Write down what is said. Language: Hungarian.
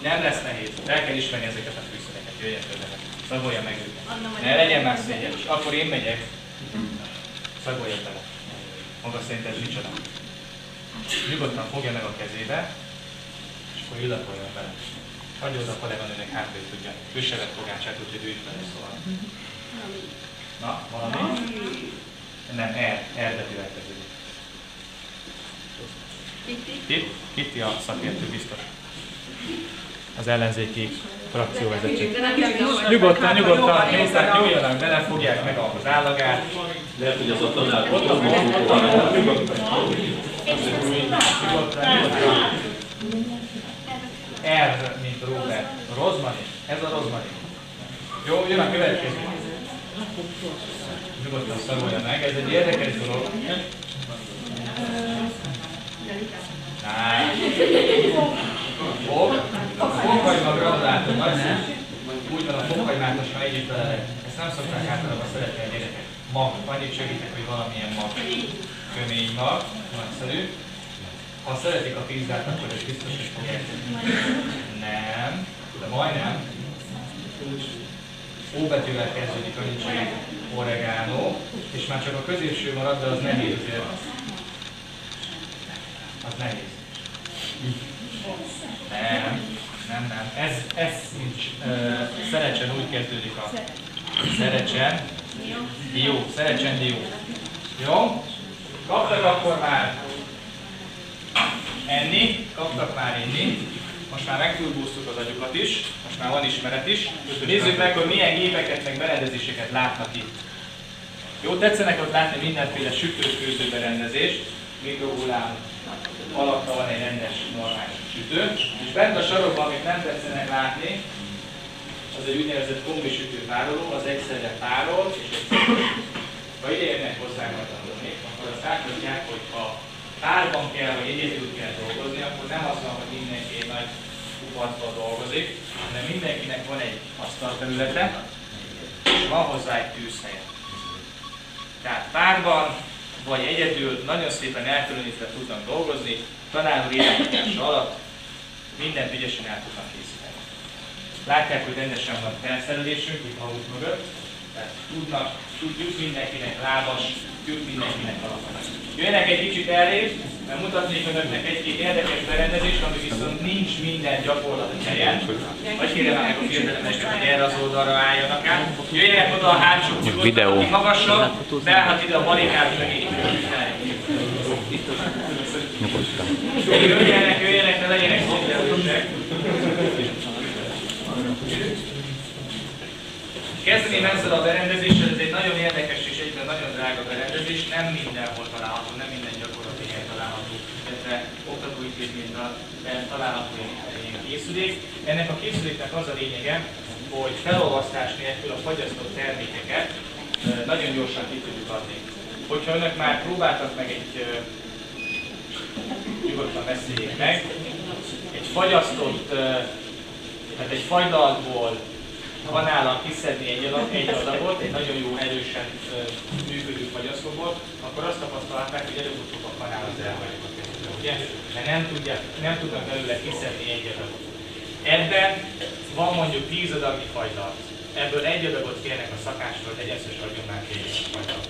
Nem lesz nehéz. El kell ismerni ezeket a fűszereket. Jöjjön közelebb. Szagolja meg őket. Ne legyen már szégyen. És akkor én megyek. Szagolja bele. Maga szerint ez micsoda. Nyugodtan fogja meg a kezébe, és akkor illatoljon bele. Hagyja oda a kolléganőnek hátrébb tudja. Ő vett fogácsát, úgyhogy ő is bele szól. Na, valami? Nem, R betűvel kezdődik. Kitti a szakértő biztos. Az ellenzéki frakcióvezető. Nyugodtan, nézzák, nyúljanak bele, fogják meg az állagát. Lehet, hogy az a tanár ott a R, mint Robert. Rozmarin. Ez a rozmarin. Jó, jön a következő. Nyugodtan szagolja meg. Ez egy érdekes dolog. Fokhagymag granulátum, úgy van a fokhagymát, most már együtt belelek. Ezt nem szokták általában szeretni a gyerekek. Mag, annyit segítek, hogy valamilyen mag. Kömény mag, nagyszerű. Ha szeretik a pizzát, akkor ez biztos, hogy fogják. Nem, de majdnem. O betűvel kezdődik, annyit segít. Oregano, és már csak a középső marad, de az nehéz. Az nehéz. Nem. Ez nincs. Szerecsen úgy kezdődik a szerecsen. Dió. Szerecsen dió. Jó? Kaptak akkor már enni, kaptak már inni. Most már megtúrbúztuk az agyukat is, most már van ismeret is. Nézzük meg, hogy milyen gépeket, meg berendezéseket látnak itt. Jó, tetszenek ott látni mindenféle sütő-főző berendezést. Mikrohullám alatta van egy rendes, normális sütő. És bent a sarokban, amit nem tetszenek látni, az egy úgynevezett kombisütőpároló, az egyszerre párol és egyszerre. Ha ide érnek hozzá majd tanulni, akkor azt láthatják, hogy ha párban kell, vagy egyedül kell dolgozni, akkor nem az van, hogy mindenki egy nagy kupacban dolgozik, hanem mindenkinek van egy asztalterülete, és van hozzá egy tűzhelye. Tehát párban, vagy egyedül nagyon szépen elkülönítve tudnak dolgozni, tanár úr irányítása alatt mindent ügyesen el tudnak készíteni. Látják, hogy rendesen van felszerelésünk itt maguk mögött, tehát tudjuk mindenkinek lábas, tudjuk mindenkinek alapanak. Jöjjenek egy kicsit elrébb, mert mutatnék önöknek egy-két érdekes berendezést, ami viszont nincs minden gyakorlati helyen. Vagy kérem meg a fiatalemeseket, hogy erre az oldalra álljanak át. Jöjjenek oda a hátsó nyugodtan, aki magasabb, beállhat ide a barikát mögé. Jöjjenek, ne legyenek szétjelősek. Kezdeném ezzel a berendezéssel, ez egy nagyon érdekes és egyben nagyon drága berendezés, nem mindenhol található, nem minden gyakorlati helyen található, illetve oktatóintézményben található ilyen készülék. Ennek a készüléknek az a lényege, hogy felolvasztás nélkül a fagyasztott termékeket nagyon gyorsan ki tudjuk adni. Hogyha önök már próbáltak meg nyugodtan beszéljék meg, egy fagyasztott, tehát egy fagylalt kanállal kiszedni egy adagot, egy nagyon jó, erősen működő fagyasztóból, akkor azt tapasztalták, hogy előbb-utóbb a kanál az elhagyja a kezükbe, ugye? Mert nem tudnak belőle kiszedni egy adagot. Ebben van mondjuk 10 adagnyi fagylalt. Ebből egy adagot kérnek a szakástól, hogy egy eszes adjon már 2 fagylalt.